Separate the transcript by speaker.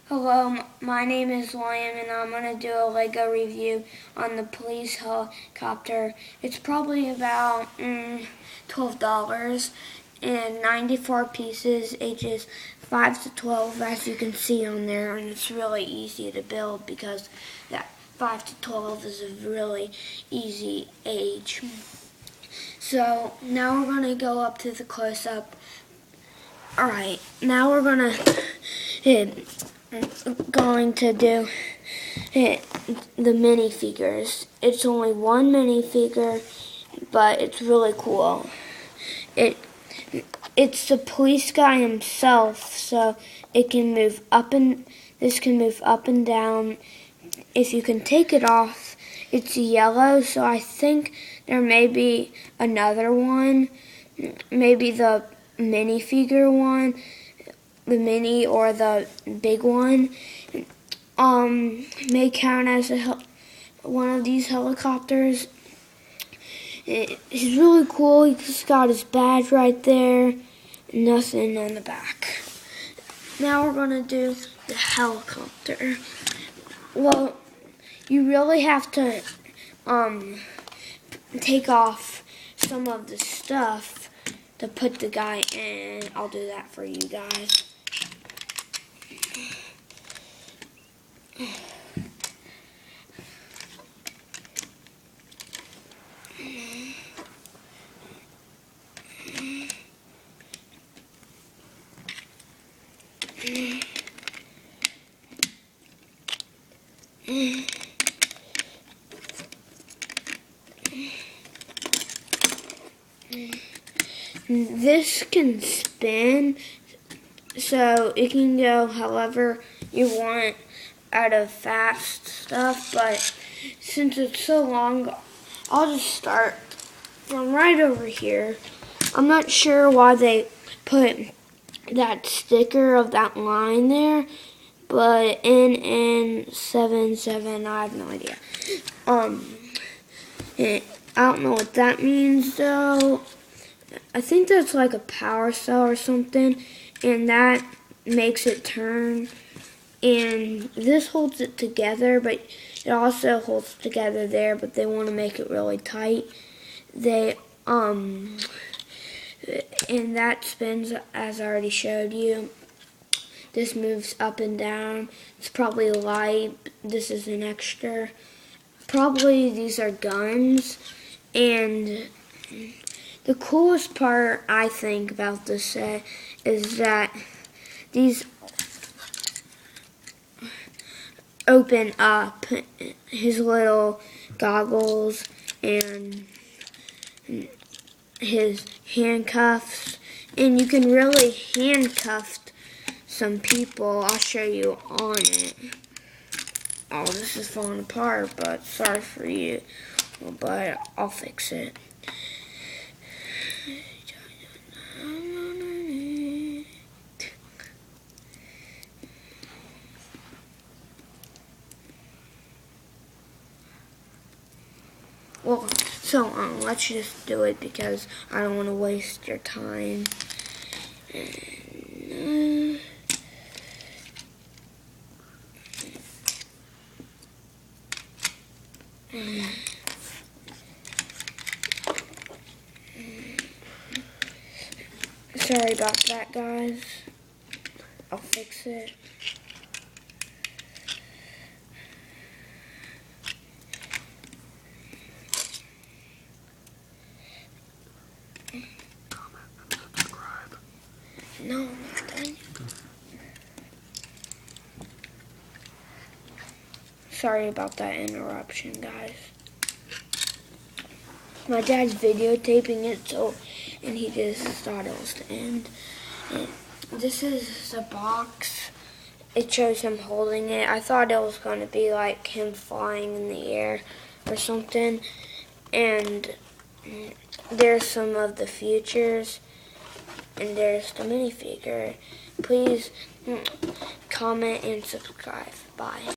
Speaker 1: Hello, my name is Liam and I'm going to do a Lego review on the police helicopter. It's probably about $12 and 94 pieces, ages 5 to 12 as you can see on there, and it's really easy to build because that 5 to 12 is a really easy age. So now we're going to go up to the close-up. Alright, now we're going to do the minifigures. It's only one minifigure, but it's really cool. It's the police guy himself, so it can move up and this can move up and down. If you can take it off, it's yellow, so I think there may be another one, maybe the minifigure one, the mini or the big one, may count as one of these helicopters. He's really cool. He's got his badge right there, nothing on the back. Now we're going to do the helicopter. Well, you really have to take off some of the stuff to put the guy in. I'll do that for you guys. This can spin, so it can go however you want out of fast stuff, but since it's so long, I'll just start from right over here. I'm not sure why they put that sticker of that line there, but NN77, I have no idea. I don't know what that means though. I think that's like a power cell or something, and that makes it turn. And this holds it together, but it also holds together there, but they want to make it really tight. And that spins as I already showed you. This moves up and down. It's probably light. This is an extra. Probably these are guns. And the coolest part I think about this set is that these open up, his little goggles and his handcuffs, and you can really handcuff some people. I'll show you on it. Oh, this is falling apart, but sorry for you, but I'll fix it. Well, so let's just do it because I don't want to waste your time. Sorry about that, guys. I'll fix it. No, I'm not done. Sorry about that interruption, guys. My dad's videotaping it, and he just thought it was the end. And this is the box. It shows him holding it. I thought it was going to be like him flying in the air or something. And there's some of the features. And there's the minifigure. Please comment and subscribe. Bye.